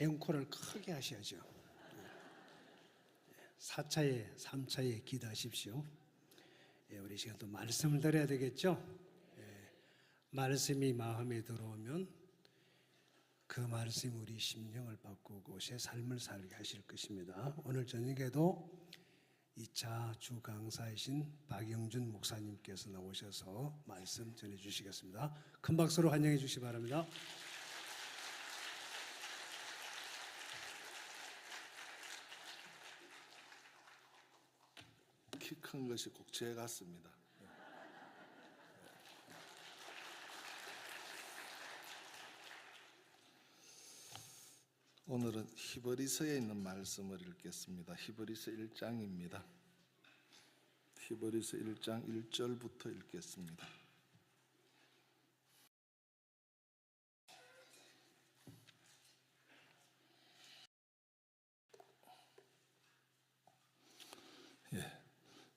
앵콜을 크게 하셔야죠. 4차에 3차에 기도하십시오. 우리 시간 또 말씀을 드려야 되겠죠. 말씀이 마음에 들어오면 그 말씀이 우리 심령을 바꾸고 새 삶을 살게 하실 것입니다. 오늘 저녁에도 2차 주 강사이신 박영준 목사님께서 나오셔서 말씀 전해주시겠습니다. 큰 박수로 환영해 주시기 바랍니다. 키 큰 것이 꼭 제 같습니다. 오늘은 히브리서에 있는 말씀을 읽겠습니다. 히브리서 1장입니다. 히브리서 1장 1절부터 읽겠습니다.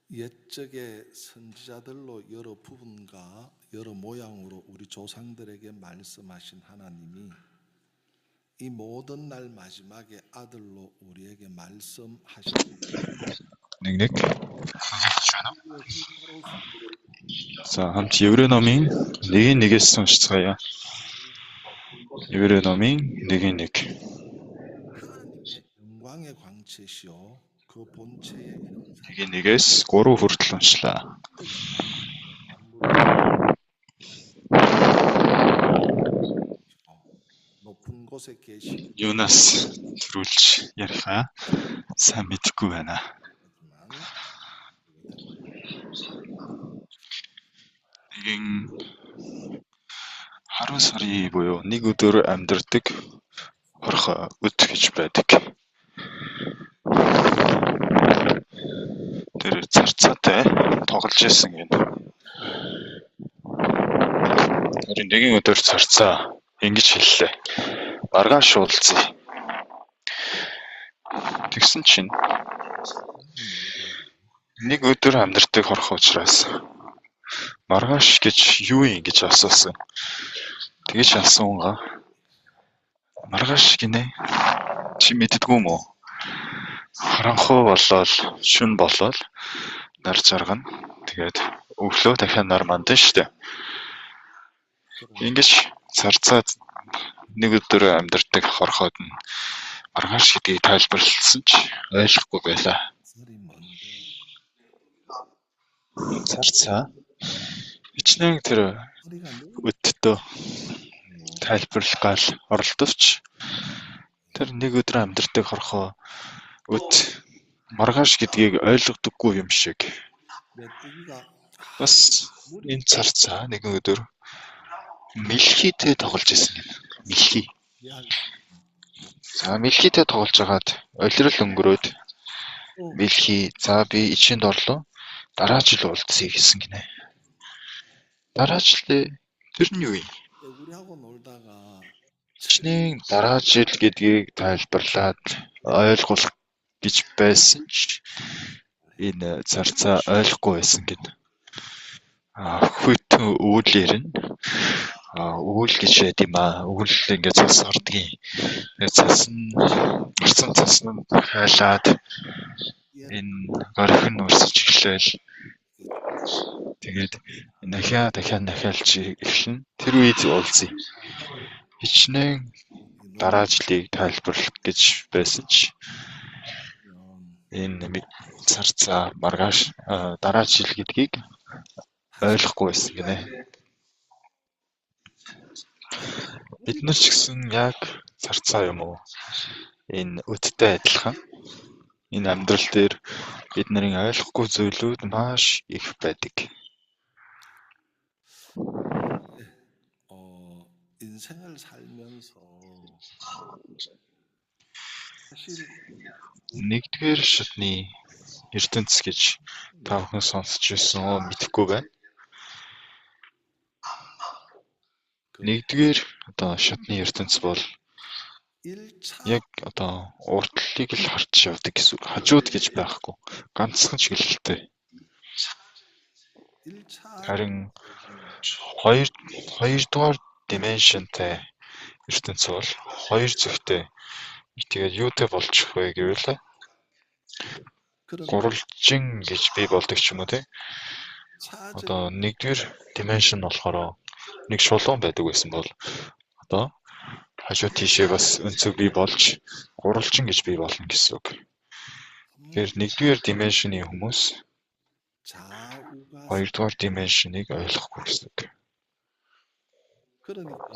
옛적의 선지자들로 여러 부분과 여러 모양으로 우리 조상들에게 말씀하신 하나님이 이 모든 날 마지막에 아들로 우리에게 말씀하십니다. Нэг. За хамт Еврей номын 1:1-ээс уншицгаая. Еврей номын 1:1. 하나님의 영광의 광채시요 그 본체의 1:1-ээс 3 хүртэл уншлаа. 높은 곳에 계시 Юунаас төрүүлж ярихаа сайн мэдэхгүй байна. Нэгэн харуун сарын буюу нэг өдөр амьдардаг орхон өд гэж байдаг. Тэр царцаатай тоглож исэн гин. Тэр нэгэн өдөр царцаа ингэж хэллээ. Маргааш уулзъя. Тэгсэн чинь нэг өдөр амьдардаг хорхоо учраас маргааш гэж юу юм гэж асуусан. Тэгэж асуунгаа маргааш гинэ чи мэддэггүй юм уу? Харанхуу болоод шүн болоод нар жаргана. Тэгээд өглөө дахиад нар мандна штэ. Ингэж царцаад нэг өдөр амьдардаг хорхоод нь маргааш гэдгийг тайлбарласан ч ойлгохгүй байлаа. Царцаа ичнээн тэр өдтөө тайлбарлах гал оролдовч тэр нэг өдөр амьдардаг хорхоо өд маргааш гэдгийг ойлгодоггүй юм шиг. Бас энэ царцаа нэгэн өдөр мэлхийтэй тоглож исэн юм. Мэлхий. За мэлхийтэй тоглож хагаад олирол өнгөрөөд мэлхий за би ичинд орлоо. Дараа жил уулзъя гэсэн гинэ. Дараа жил тэр нь юу юм? Чиний дараа жил гэдгийг тайлбарлаад ойлгох гэж байсан ч энэ царцаа ойлгохгүй байсан гинэ. Хүйтэн үүлэр нь үйл гэж яд юм аа. Үйл ингээд цас ордгийн. Цас нь орсон цас нь хайлаад энэ горхин урсаж эхлээл. Тэгээд дахиад эхлэн тэр үед уулзъя. Хичнээн дараа жилийг тайлбарлах гэж байсан ч энэ царцаа маргааш дараа жил гэдгийг ойлгохгүй байсан гинэ. Бид нар ч гэсэн яг царцаа юм уу? Энэ өдтэй адилхан. Энэ амьдрал дээр бид нарын ойлгохгүй зүйлүүд маш их байдаг. 인생을 살면서 사실 Нэгдүгээр шатны ертөнц гэж та бүхэн сонсч ирсэн мэдэхгүй байна. Нэгдүгээр шатны ертөнц бол яг уртлыг л харж явдаг гэсэн. Хажууд гэж байхгүй. Ганцхан чиглэлтэй. Харин хоёрдугаар dimensionтэй ертөнц бол хоёр зүгтээ тэгээд юутэй болчих вэ гэвэл 그런 гурвалжин гэж бий болдог ч юм уу тий. 차적 Одоо нэгдүгээр dimension болохоор нэг шулуун байдаг байсан бол одоо хажуу тийшээ бас өнцөг бий болж гурвалжин гэж бий болно гэсэн үг. Тэгэхээр нэгдүгээр dimension-ийн хүмүүс 좌우가 хоёрдугаар dimension-ыг ойлгохгүй гэсэн үг. 그러니까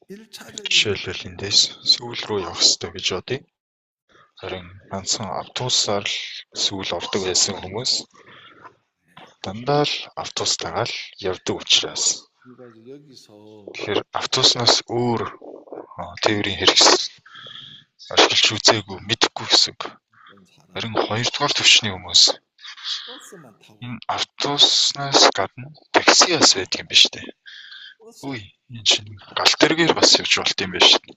1차적인 Жишээлбэл эндээс сүүл рүү явах хэрэгтэй гэж бодъё. Харин ганцхан автобусаар л сүүл ордог байсан хүмүүс дандаа л автобустайгаа л явдаг учраас. 우리가 이제 여기서 Тэгэхээр автобуснаас өөр тээврийн хэрэгсэл ашиглаж үзээгүй мэдэхгүй гэсэн үг. 어떤 사람 Харин хоёрдугаар түвшний хүмүүс 버스만 타고 энэ автобуснаас гадна таксиас байдаг юм биш үү? 버스 Үгүй энэ чинь галт тэргээр бас явж болт юм биш үү?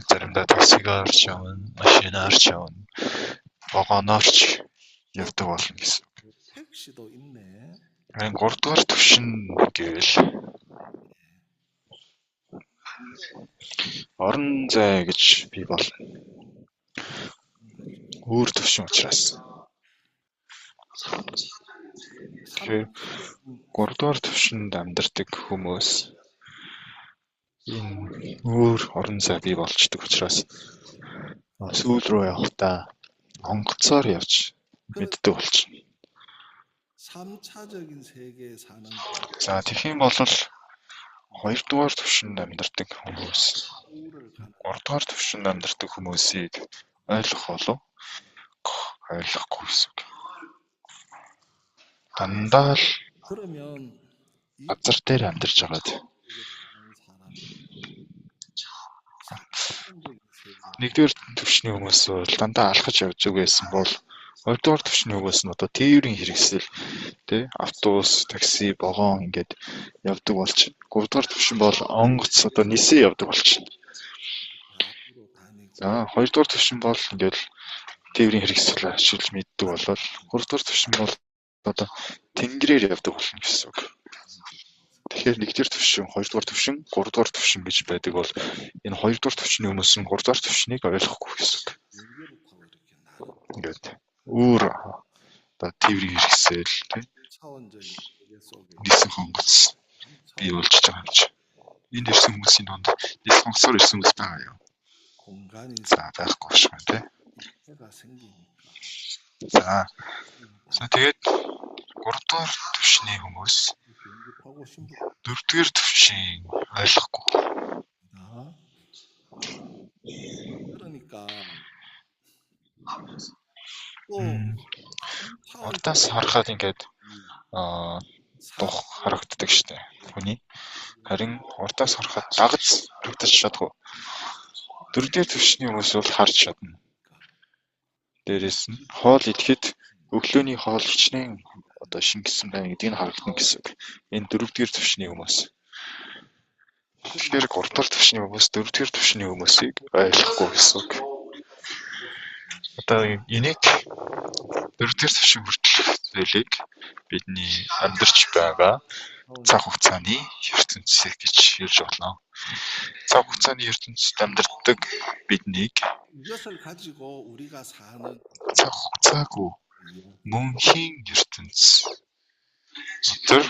Заримдаа таксигаар ч явна, машинаар ч явна, вагоноор ч явдаг болно гэсэн. 택시도 있네. Харин 3 дугаар түвшин гэвэл орон зай гэж бий болно. Өөр түвшин учраас. Тэгэхээр 3 дугаар түвшинд амьдардаг хүмүүс энэ өөр орон зай бий болчдөг учраас сүүл рүү явахдаа онгоцоор явж мэддэг болчихно. 3차적인 세계에 사는 За тэгэх юм бол 2 дугаар түвшинд амьдардаг хүмүүс 우를 가는 3 дугаар түвшинд амьдардаг хүмүүсийг ойлгох болов ойлгохгүй гэсэн үг. Дандаа л 그러면 이 газар дээр амьдарч байгаад 세계에 사는 사람이 사람적인 세계 нэгдүгээр түвшний хүмүүс бол дандаа алхаж явж байсан бол хоёрдугаар түвшний хүмүүс нь одоо тээврийн хэрэгсэл тий автобус, такси, вагон ингээд явдаг болж гуравдугаар түвшин бол онгоц одоо нисээ явдаг болчихно. 앞으로 다니고 За хоёрдугаар түвшин бол ингээд тээврийн хэрэгсэл ашиглаж мэддэг болол гуравдугаар түвшин бол одоо тэнгэрээр явдаг болно гэсэн үг. Тэгэхээр нэгдүгээр түвшин, хоёрдугаар түвшин, гуравдугаар түвшин гэж байдаг бол энэ хоёрдугаар түвшний хүмүүс нь гуравдугаар түвшнийг ойлгохгүй гэсэн үг. 연계를 타고 이렇게 나를 Ингээд өөр одоо тээврийн хэрэгсэл тий 1차원적인 세계 속에 нисэн хонгоц бий болж байгаа юм чи. Энд ирсэн хүмүүсийн донд нисэн хонгоцоор ирсэн хүмүүс байгаа юу? 공간이 За байхгүй шүү дээ. 해가 생기니까 За тэгээд 3 дугаар түвшний хүмүүс 비행기 타고 싶은 4-р түвшин ойлгохгүй. 겁니다. 그러니까 또 Урдаас харахад ингээд дух харагддаг штэ хүний. Харин урдаас харахад дагц харагдаж чадгүй. 4-р түвшний хүмүүс бол харж чадна. Дээрээс нь хоол идэхэд өглөөний хоол хичнээн одоо шингэсэн байна гэдгийг харагдана гэсэн үг. Энэ 4-р түвшний хүмүүс. Тэгэхээр 3-р түвшний хүмүүс 4-р түвшний хүмүүсийг ойлгохгүй гэсэн үг. Одоо энийг 4-р түвшин хүртэл зүйлийг бидний амьдарч байгаа цаг хугацааны ертөнцийг гэж хэлж болно. Цаг хугацааны ертөнцид амьдардаг биднийг 이것을 가지고 우리가 사는 цаг хугацаагүй мөнхийн ертөнц дотор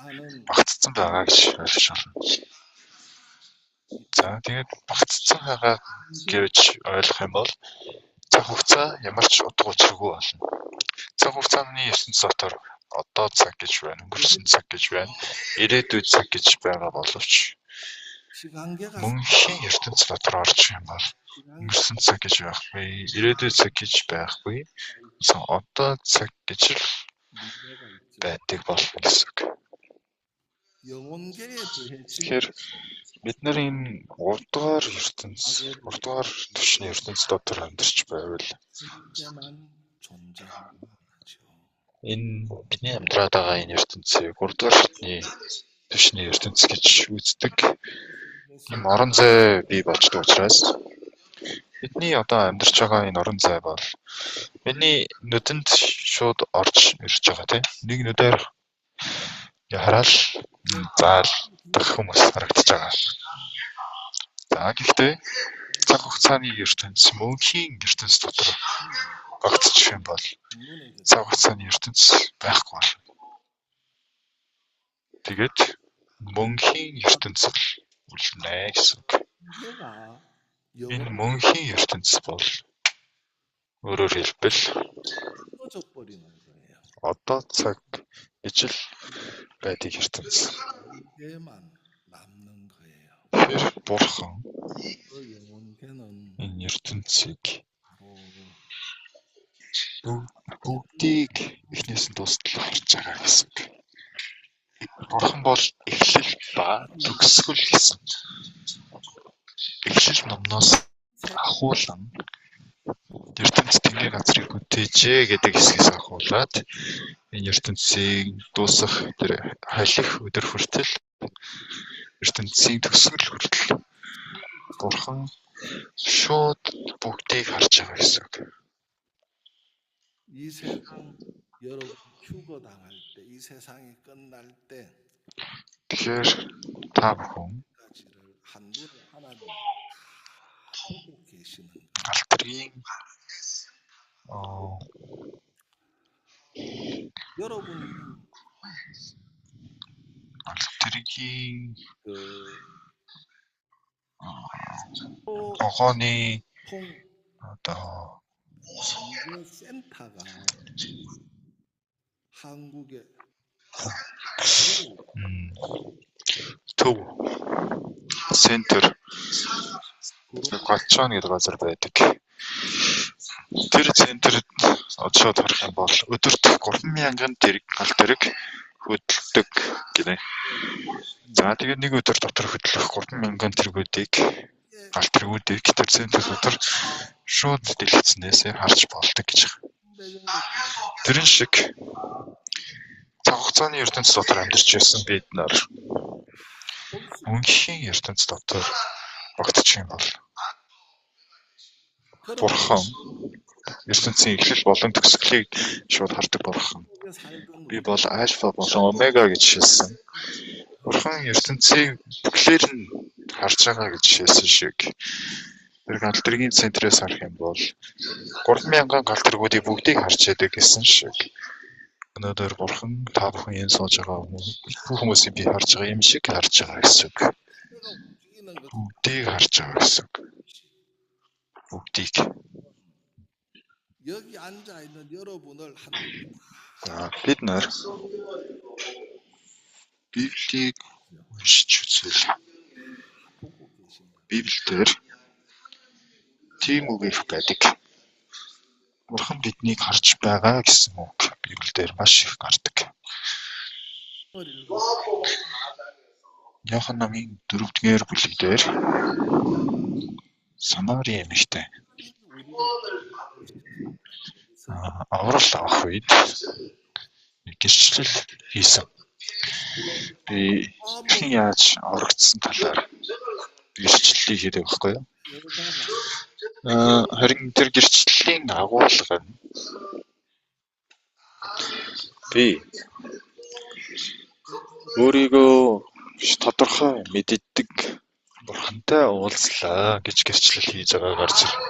사는 багтцсан байгаа гэж ойлгож байна. За тэгээд багтцсан байгаа гэж ойлгох юм бол цаг хугацаа ямар ч утга учиргүй болно. Цаг хугацааны ертөнц дотор одоо цаг гэж байна, өнгөрсөн цаг гэж байна, ирээдүйд цаг гэж байгаа боловч 시간계가 мөнхийн ертөнц дотор орж юм бол өнгөрсөн цаг гэж байхгүй, ирээдүйд цаг гэж байхгүй, одоо цаг гэж л 문제가 있죠. байдаг болно гэсэн үг. 영혼계에 더해진 Тэгэхээр бид нар энэ 3 дугаар ертөнц, 3 дугаар түвшний ертөнц дотор амьдарч байвал 실제만 존재하는 거죠. энэ бидний амьдраад байгаа энэ ертөнцийг 3 дугаар түвшний ертөнц гэж үздэг. Ийм орон зай бий болчтой учраас бидний одоо амьдарч байгаа энэ орон зай бол миний нүдэнд шууд орж ирж байгаа тийм. Нэг нүдээр хараад заал дах хүмүүс харагдаж байгаа. За гэхдээ цаг хугацааны ертөнц мөнхийн ертөнц дотор багтчих юм бол 눈에 цаг хугацааны ертөнц байхгүй болно. Тэгээд мөнхийн ертөнц л үлдэнэ гэсэн үг. 내가 Энэ 영원히 мөнхийн ертөнц бол өөрөөр хэлбэл 꺼져 버리는 거예요. одоо цаг ижил байдаг ертөнц. 이게만 남는 거예요. Тэр бурхан 그 영혼계는 энэ ертөнцийг 바로 бүгдийг эхнээс нь дуустал харж байгаа гэсэн үг. Бурхан бол эхлэл ба төгсгөл гэсэн. Эхлэл номноос ахуулан ертөнц тэнгэр газрыг бүтээжээ гэдэг хэсгээс ахуулаад энэ ертөнцийг дуусах тэр халих өдөр хүртэл ертөнцийн төгсгөл хүртэл бурхан шууд бүгдийг харж байгаа гэсэн үг. 이 세상 여러분 휴거당할 때, 이 세상이 끝날 때 Тэгэхээр та бүхэн 까지를 한눈에 하나님 보고 계시는 거예요. галтрын 여러분이 галтрын 그 огооны 통 одоо 센터가 한국에 төв центр Галчон гэдэг газар байдаг. Тэр центрт очиод харах юм бол өдөрт 3,000 тэрэг гал тэрэг хөдөлдөг гинэ. За тэгээд нэг өдөр дотор хөдлөх 3,000 тэргүүдийг гал тэргүүдийг тэр центр дотор шууд дэлгэцнээс харж болдог гэж байна. Тэрэн шиг цаг хугацааны ертөнц дотор амьдарч байсан бид нар мөнхийн ертөнц дотор багтчих юм бол бурхан ертөнцийн эхлэл болон төгсгөлийг шууд хардаг бурхан. Би бол альфа болон омега гэж хэлсэн. Бурхан ертөнцийг бүхлээр нь харж байгаа гэж хэлсэн шиг. Тэр гал тэргийн центрээс харах юм бол 3,000 гал тэргүүдийг бүгдийг харж яадаг гэсэн шиг. Өнөөдөр бурхан та бүхэн энэ сууж байгаа бүх хүмүүсийг би харж байгаа юм шиг харж байгаа гэсэн үг. Бүгдийг харж байгаа гэсэн үг. Бүгдийг. 여기 앉아 있는 여러분을 Бид нар Библийг уншиж үзвэл Библиэлд тийм үг их байдаг. Бурхан биднийг харж байгаа гэсэн үг Библиэлд маш их гардаг. Иохан номын 4-р бүлэгдэр Самари эмэгтэй аврал авах үед гэрчлэл хийсэн. Би хэн яаж аврагдсан талаар гэрчлэлийг хийдэг байхгүй юу? Харин тэр гэрчлэлийн агуулга нь би өөрийгөө тодорхой мэддэг бурхантай уулзлаа гэж гэрчлэл хийж байгааг гарч ирнэ.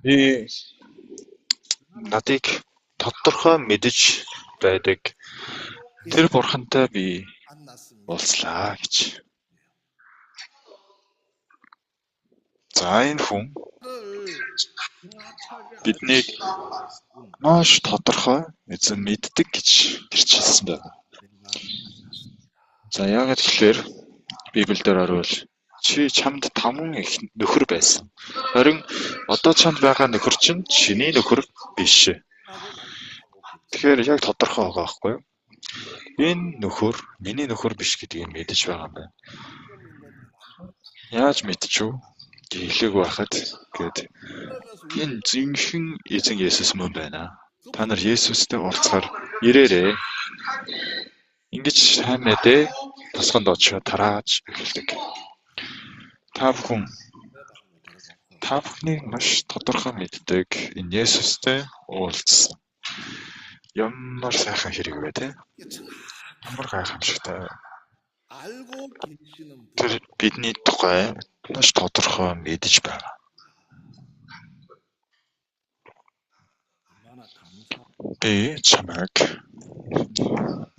Би надыг тодорхой мэдж байдаг тэр бурхантай би уулзлаа гэж. За энэ хүн биднийг маш тодорхой эзэн мэддэг гэж гэрчилсэн байна. За яагаад гэвэл Библиэлд орвол чамд 5 их нөхөр байсан. Харин одоо чамд байгаа нөхөр чинь чиний нөхөр биш. Тэгэхээр яг тодорхой байгаа байхгүй юу? Энэ нөхөр миний нөхөр биш гэдгийг мэдэж байгаа юм байна. Яаж мэдчихв? Хэлээг байхад гээд энэ зөвхөн эзэн Есүс мөн байна. Та нар Есүстэй уулзахаар ирээрээ. Ингэж сайн мэдээ тусганд очиод тарааж эхэлдэг. Та бүхнийг маш тодорхой мэддэг энэ Есүстэй уулзсан. Ямар сайхан хэрэг вэ те? Ямар гайхамшигтай. 알고 계시는 분 Тэр бидний тухай маш тодорхой мэдэж байгаа. 얼마나 감사. Би чамайг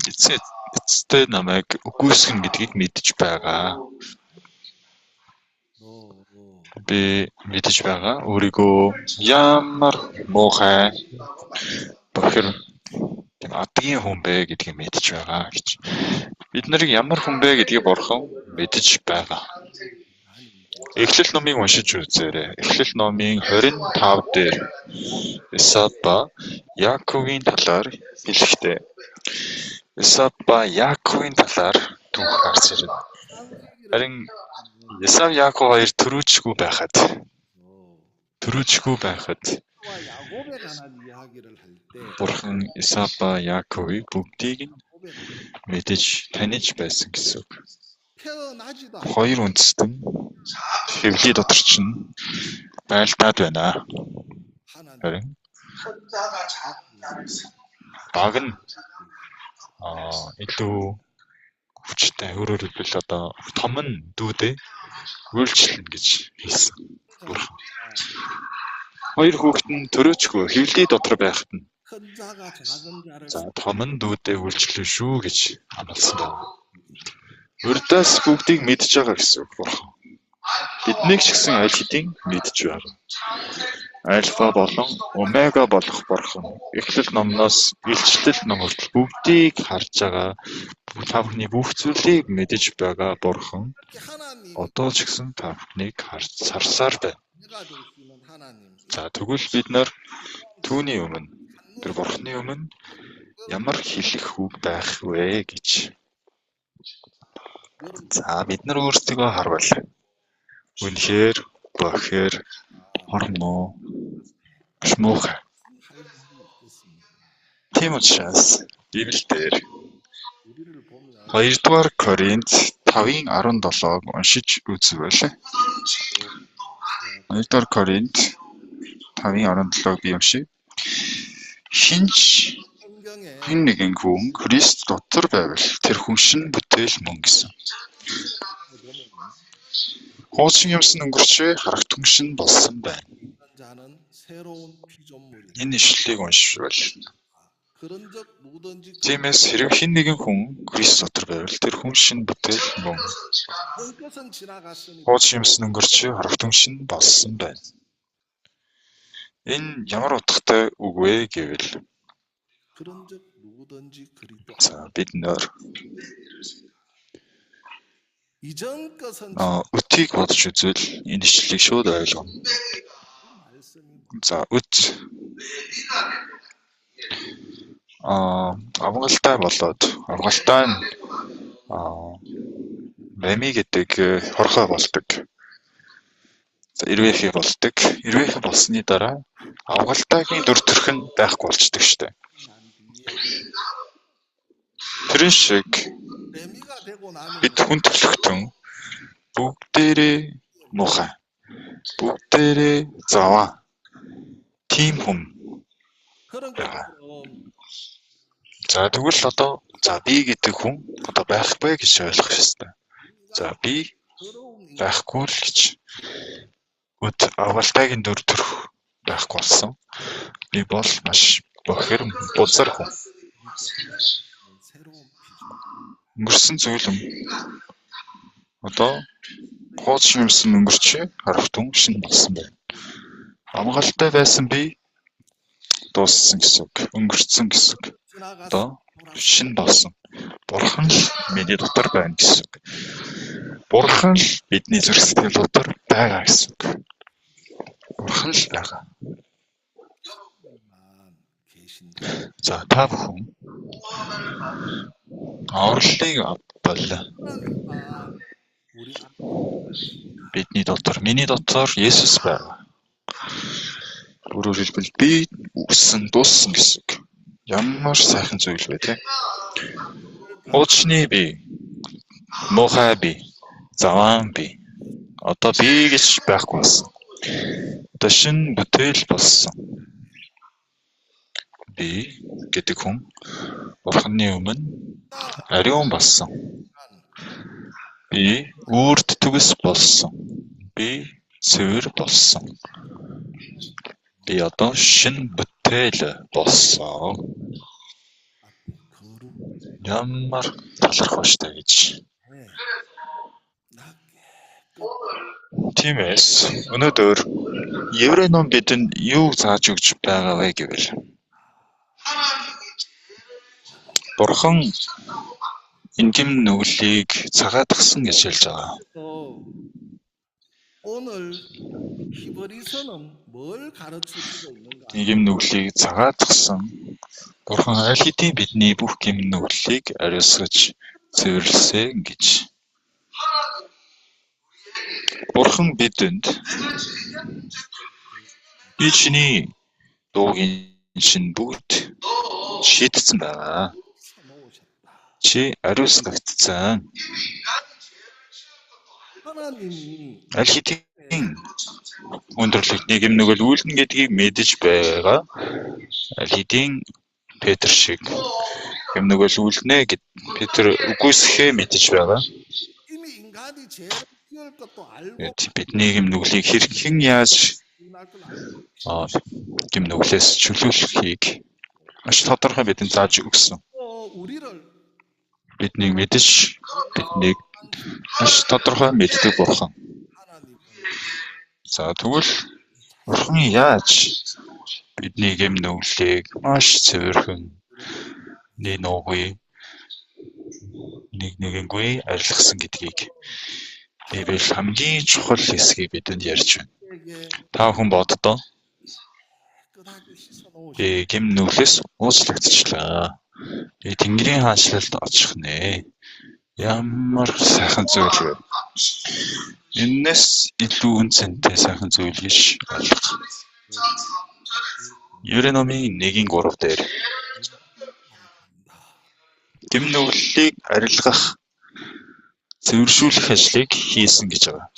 эцэстээ намайг үгүйсгэн гэдгийг мэдэж байгаа. 너 Би мэдэж байгаа. Өөрийгөө ямар муухай бохир тийм адгийн хүн бэ гэдгийг мэдэж байгаа гэж. Бид нарыг ямар хүн бэ гэдгийг бурхан мэдэж байгаа. Эхлэл номыг уншиж үзээрэй. Эхлэл номын 25 дээр Исав ба Яаковын талаар хэлэхдээ Исав ба Яаковын талаар түүх гарч ирнэ. Харин Исав Яаков хоёр төрөөчгүй байхад 와 야곱에 관한 이야기를 할 때 бурхан Исав ба Яаковыг бүгдийг нь мэдэж таних байсан гэсэн үг. 태어나지도 Хоёр үндэстэн хэвлий дотор чинь байлдаад байна. 하나님 Харин баг нь илүү хүчтэй өөрөөр хэлбэл одоо том нь дүүдээ үйлчлэн гэж хэлсэн. Бурхан. Хоёр хүүхэд нь төрөөчгүй хэвлий дотор байхад нь 큰 자가 작은 자를 за том нь дүүдээ үйлчлэн шүү гэж амласан байна. Урдаас бүгдийг мэдж байгаа гэсэн үг Бурхан. Биднийг ч гэсэн аль хэдийн мэдж байгаа. Альфа болон омега болох Бурхан Эхлэл номноос илчлэл ном хүртэл бүгдийг харж байгаа. Та бүхний бүх зүйлийг мэдж байгаа Бурхан 하나님 одоо ч гэсэн та бүхнийг харсаар байна. 내가 될 수 있는 하나님 За тэгвэл бид нар түүний өмнө тэр Бурханы өмнө ямар хэлэх үг байх вэ гэж. За бид нар өөрсдөө харвал үнэхээр бохэр хормоо шмуухай. Тийм учраас Библиэлд 우리를 보면 2-р Коринт 5:17-г уншиж үзвэл 2-р Коринт 5:17-г би уншия. Хинч 성경에 хэн нэгэн хүн Христ дотор байвал тэр хүн шинэ бүтээл мөн гэсэн. Хуучин юмсан өнгөрчөө харагдсан шин болсон байна. 자는 새로운 피조물이다. Энэ ишлэлийг уншвал 그런즉 누구든지 тиймээс хэрэг хэн нэгэн хүн Христ дотор байвал тэр хүн шинэ бүтээл мөн. 그 것은 지나갔으니 Хуучин юмсан өнгөрчөө харагдсан шин болсон байна. Энэ ямар утгатай үг вэ гэвэл 그런즉 누구든지 그리스도 за бид нөр 이전 것은 үтгийг бодож үзвэл энэ ишлэлийг шууд ойлгоно. 말씀이 За үт авгалтай болоод авгалтай нь Мэми гэдэг хорхой болдог. За ирвэхий болдог. Ирвэхий болсны дараа авгалтайгийн дүр төрх нь байхгүй болчдөг штэ. Тэр шиг 매미가 되고 나면 бид хүн төлөвтөн бүгдээрээ муухай. Бүгдээрээ заваа. Тим хүм. 그런 것처럼 За тэгвэл одоо за би гэдэг хүн одоо байхгүй гэж ойлгох ёстой. За би 더러운 байхгүй л гэж. Өд авгалтайгийн дүр төрх байхгүй болсон. Би бол маш бохир бузар хүн. 새로운 Өнгөрсөн зүйл юм. Одоо хуучин юмсан өнгөрч харахтун шин болсон байна. Амгалтай байсан би дууссан гэсэн үг. Өнгөрцөн гэсэн үг. 지나갔 Одоо шин болсон. Бурхан л миний дотор байна гэсэн үг. Бурхан л бидний зүрх сэтгэл дотор байгаа гэсэн үг. Бурхан л байгаа. 계신다. За та бүхэн авралыг авбал 우리 бидний дотор, миний дотор Есүс байна. Өөрөөр хэлбэл би үссэн, дууссан гэсэн үг. Ямар сайхан зүйл вэ те? Хуучны би, муухай би, заваан би. Одоо би гэж байхгүй болсон. Одоо шинэ бүтээл болсон. Би гэдэг хүн Бурханы өмнө ариун болсон. Би үрд төгс болсон. Би цэвэр болсон. Би одоо шинэ бүтээл болсон. 거룩 Ямар талархав штэ гэж. 나 Тиймээс өнөөдөр Еврей ном бидэнд юу зааж өгч байгаа вэ гэвэл Бурхан ингэм нүглийг цагаатгсан гэж хэлж байгаа. 오늘 히브리서는 뭘 가르쳐주고 있는가? Ингэм нүглийг цагаатгсан Бурхан аль хэдийн бидний бүх гэм нүглийг ариусгаж цэвэрлэсэн гэж. Бурхан бидэнд би чиний дуугийн шин бүгд шийдсэн байгаа. 사모으셨다. Чи ариусгагдсан. 하나님이 Аль хэдийн өндөрлөгтний гэм нүгэл үүлнэ гэдгийг мэдэж байгаа. Аль хэдийн Петр шиг гэм нүгэл үүлнэ гэд Петр үгүйсэхээ мэдэж байгаа. 이미 인간이 죄를 피할 것도 알고 Бидний гэм нүглийг хэрхэн яаж 부인할 걸 알고 гэм нүглээс чөлөөлөхийг маш тодорхой бидэнд зааж өгсөн. 또 우리를 Биднийг мэдэж биднийг маш тодорхой мэддэг Бурхан. 하나님은 За тэгвэл Бурхан яаж бидний гэм нүглийг маш цэвэрхэн нэг нэгэнгүй арилгасан гэдгийг Библи хамгийн чухал хэсгийг бидэнд ярьж байна. 우리에게 Та хүн боддоо 깨끗하게 씻어놓으신 би гэм нүглээс уучлагдчихлаа. Би Тэнгэрийн хаанчлалд очих нэ. Ямар сайхан зүйл вэ? Энэс илүү үнцэнтэй сайхан зүйл гэж ойлгох. Еврей номын 1:3 дээр гэм нүглийг арилгах цэвэршүүлэх ажлыг хийсэн гэж байгаа.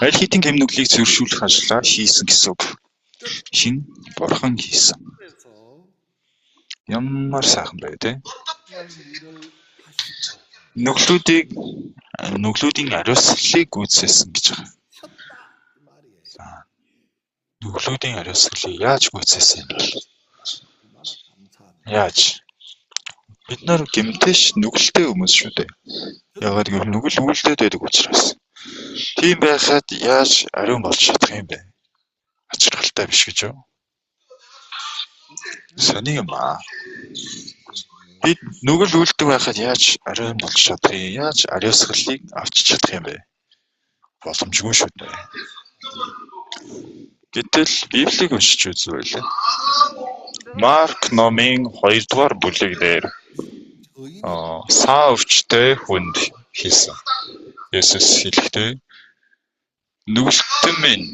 Аль хэдийн гэм нүглийг цэвэршүүлэх ажлаа хийсэн гэсэн үг. Хин Бурхан хийсэн. 그래서 Ямар сайхан бэ те? 그런 일을 하시고 Нүглүүдийн ариусгалыг гүйцээсэн гэж байгаа. 셨다 이 말이에요. Нүглүүдийн ариусгалыг яаж гүйцээсэн юм бэ? 얼마나 감사합니다. Яаж? Бид нар гэмтэж нүгэлтэй хүмүүс шүү дээ. Ягаад гэвэл нүгэл үүлдээд байдаг учраас. Тийм байхад яаж ариун болж чадах юм бэ? Ачаалалтай биш гэж юу? Сони юм аа. Бид нүгэл үүлдэг байхад яаж ариун болж чадах юм? Яаж ариусгалыг авч чадах юм бэ? Боломжгүй шүү дээ. Гэтэл Библийг уншиж үзвэл Марк номын 2-р бүлэг дээр 저희는 саа өвчтэй хүнд хийсэн. Есүс хэлэхдээ нүгэлтэн минь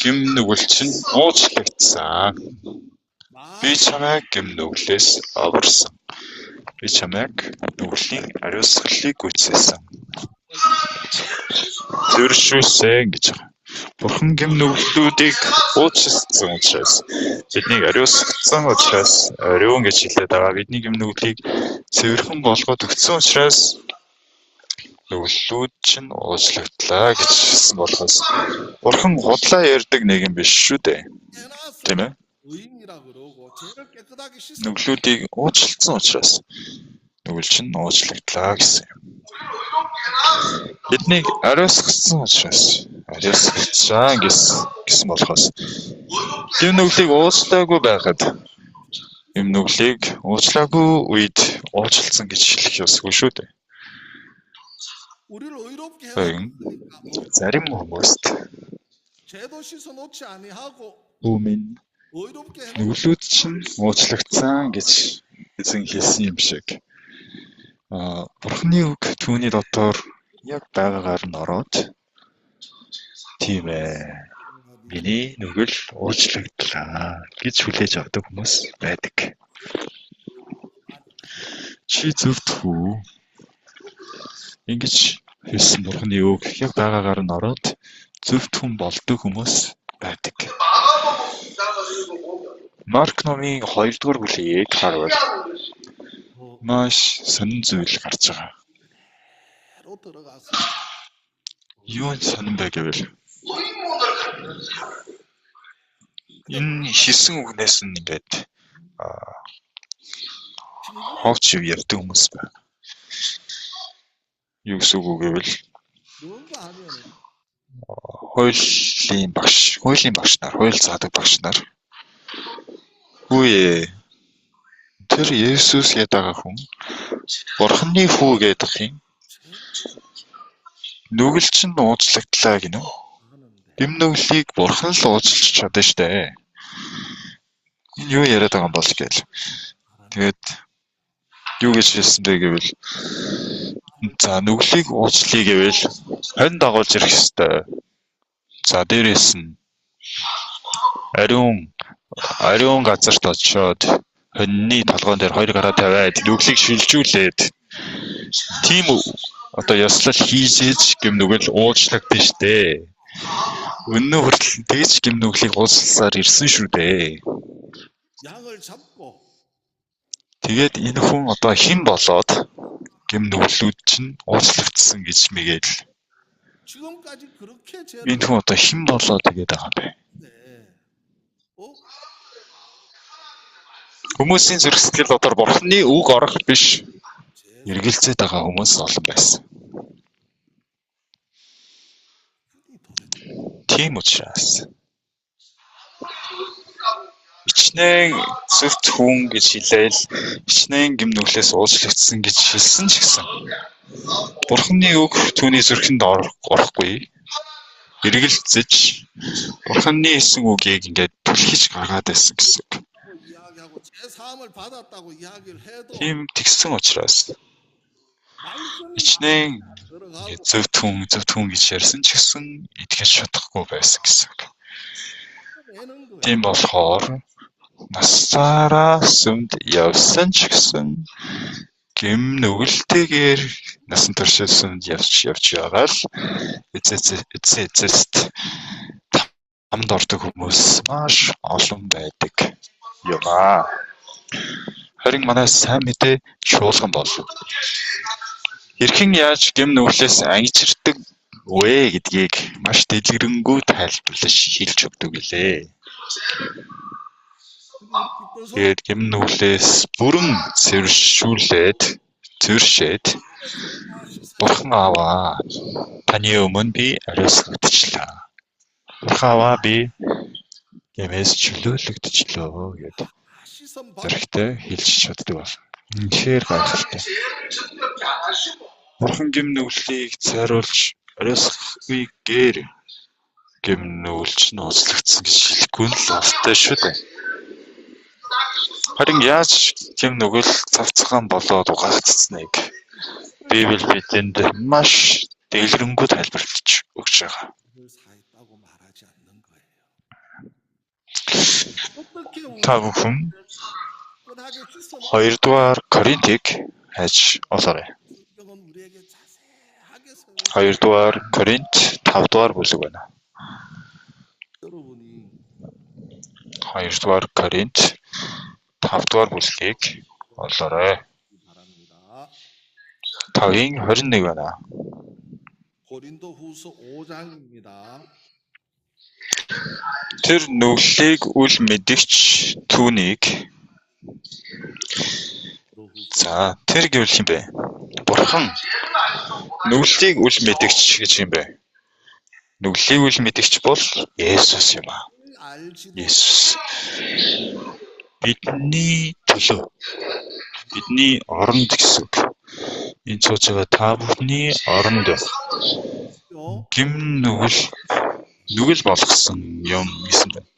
гэм нүгэл чинь уучлагдсан. Би чамайг гэм нүглээс аварсан. Би чамайг нүглийн ариусгалыг гүйцээсэн. Зөршүүлсэн гэж байгаа. Бурхан гэм нүглүүдийг уучлсан учраас биднийг ариусгасан учраас ариун гэж хэлээд байгаа. Бидний гэм нүглийг цэвэрхэн болгоод өгсөн учраас нүглүүд чинь уучлагдлаа гэж хэлсэн болохоос Бурхан худлаа ярьдаг нэг юм биш шүү дээ. 깨나서 Тийм ээ? 의인이라 그러고 죄를 깨끗하게 씻어 Нүглүүдийг уучлсан учраас нүгэл чинь уучлагдлаа гэсэн юм. Биднийг ариусгасан учраас ариусгацсан гэсэн болохоос гэм нүглийг уучлаагүй байхад гэм нүглийг уучлаагүй үед уучлсан гэж хэлэх ёсгүй шүү дээ. 우리를 의롭게 응. 해놨으니까 Зарим хүмүүст 죄도 씻어 놓지 아니하고 өмнө 의롭게 해놓은 нүглүүд чинь уучлагдсан гэж эзэн хэлсэн юм шиг. Бурхны үг түүний дотор яг байгаагаар нь ороод тийм ээ. Миний нүгэл уучлагдлаа гэж хүлээж авдаг хүмүүс байдаг. Чи зөвхт хүү? Ингэж хэлсэн Бурхны үг яг байгаагаар нь ороод зөвхт хүн болдог хүмүүс байдаг. Марк номын 2-р бүлгийг харвал маш сонин зүйл гарч байгаа. 그대로 들어가서 Юу сонирн бэ гэвэл энэ хийсэн үгнээс нь ингээд ховч ярьдаг хүмүүс байна. Юу гэсэн үг гэвэл 누군가 하면은 хуулийн багш нар, хууль заадаг багш нар үе тэр Есүс гэдэг хүн Бурханы хүү гэдэг юм. Нүгэлч нь ууцлагдлаа гинэ. Гэм нүглийг Бурхан л ууцлж чадсан штэ. Энэ юу яриад байгаа юм бол гээл. Тэгээд юу гэж хэлсэн бэ гэвэл за нүглийг ууцлая гэвэл хонь дагуулж ирэх ёстой. За дээрээс нь ариун газарт очиод хоньны толгоон дээр хоёр гараа тавиад нүглийг шилжүүлээд тийм одоо ёслол хийж гэм нүгэл уучлагдсан штэ. Өнөө хүртэл тэгж гэм нүглийг ууцласаар ирсэн шүү дээ. 양을 잡고 Тэгээд энэ хүн одоо хэн болоод гэм нүглүүд чинь ууцлагдсан гэж мэгээл. 지금까지 그렇게 죄를 Энэ хүн одоо хэн болоод тэгээд байгаа юм бэ? Хүмүүсийн зүрх сэтгэл дотор Бурханы үг орох биш. Эргэлзээд байгаа хүмүүс олон байсан. Тийм учраас ичнээн зөвхт хүн гэж хэлээл ичнээн гэм нүглээс уучлагдсан гэж хэлсэн ч гэсэн Бурханы үг түүний зүрхэнд орохгүй. Эргэлзэж Бурханы хэлсэн үгийг ингээд түлхэж гаргаад байсан гэсэн үг. 이야기하고 제 사함을 받았다고 이야기를 해도 Тийм тэгсэн учраас 말씀이 ичнээн 들어가고 зөвхт хүн гэж ярьсан ч гэсэн итгэж чадахгүй байсан гэсэн үг. 내는 거예요. Тийм болохоор насаараа сүмд явсан ч гэсэн гэм нүгэлтэйгээр насан туршид сүмд явж байгаа л эцэст хамд ордог хүмүүс маш олон байдаг юм аа. Харин манай сайн мэдээ чуулган бол хэрхэн яаж гэм нүглээс ангичирдаг вэ гэдгийг маш дэлгэрэнгүй тайлбарлаж хэлж өгдөг билээ. Тэгээд гэм нүглээс бүрэн цэвэршээд Бурхан Ааваа таны өмнө би ариусгагдчихлаа. Бурхан Ааваа би гэмээс чөлөөлөгдчихлөө гэдэг 시선 зэрэгтэй хэлж чаддаг бол. Үнэхээр гайхалтай. Бурхан гэм нүглийг цайруулж ариусгахгүйгээр гэм нүглч нь ууцлагдсан гэж хэлэхгүй нь л алтай шүү дээ. Харин яаж гэм нүгэл цавцгаан болоод угаагдсныг Библи бидэнд маш дэлгэрэнгүй тайлбарлаж өгч байгаа. 사했다고 말하지 않는 거예요. 어떻게 Та бүхэн 우리하게 시선 2-р Коринтыг хайж олоорой. 성경은 우리에게 자세하게 설명. 2-р Коринт 5-р бүлэг байна. 여러분이 2-р Коринт 5-р бүлгийг олоорой. 바랍니다. 5-ын 21 байна. 고린도후서 5장입니다. Тэр нүглийг үл мэдгч түүнийг за тэр гэвэл юм бэ? Бурхан нүглийг үл мэдгч гэж юм бэ? Нүглийг үл мэдгч бол Есүс юм аа. 알지도 Есүс бидний төлөө бидний оронд гэсэн үг. Энэ цууж байгаа та бүхний оронд 못해요. гэм нүгэл болгосон юм гэсэн байна.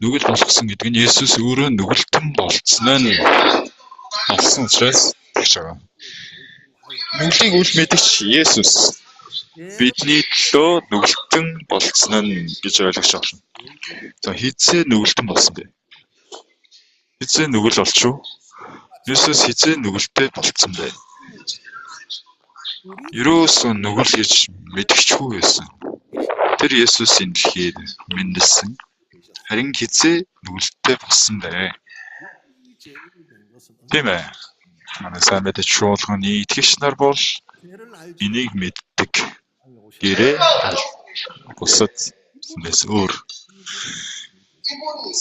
Нүгэл болгосон гэдэг нь Есүс өөрөө нүгэлтэн болцсон нь болсон учраас гэж байгаа. Нүглийг үл мэдгч Есүс бидний төлөө нүгэлтэн болцсон нь гэж ойлгож байна. За хизээ нүгэлтэн болсон бэ? Хизээ нүгэл болчихв. Есүс хизээ нүгэлтэй болцсон бэ? Ерөөсөө нүгэл гэж мэдчихгүй байсан. Тэр Есүсийн дэлхийд мэндэлсэн. Харин хизээ нүгэлтэй болсон бэ? Тийм ээ. Манай сайн мэдээ чуулганы итгэгч нар бол 죄를 알지 энийг мэддэг гэрээ бусад нэс өөр.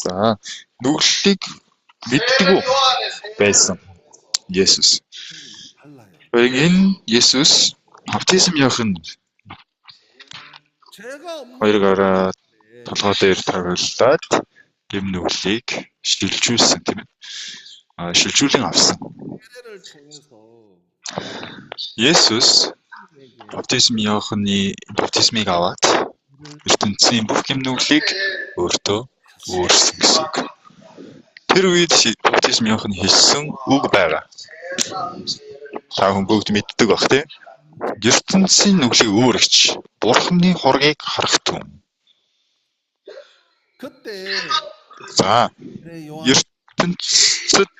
За нүглийг мэддэг байсан Есүс. 달라요. Энэ Есүс баптизм явахын 죄가 없는 хоёр гараа толгой дээр тавиулаад гэм нүглийг шилжүүлсэн тийм ээ. Шилжүүлэн авсан. 세례를 통해서 Есүс баптизмыг аваад ертөнцийн бүх гэм нүглийг өөртөө өөрсөн гэсэн үг. Тэр үед баптизм явахын хэлсэн үг байгаа. Та хүн бүгд мэддэг бах тийм. ертөнцийн нүглийг өөрөгч бурхны хоргийг харах түн. 그때 За 요한 ертөнцид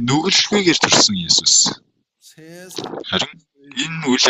нүгэлгүйгээр төрсөн Есүс. 세상 харин энэ үйл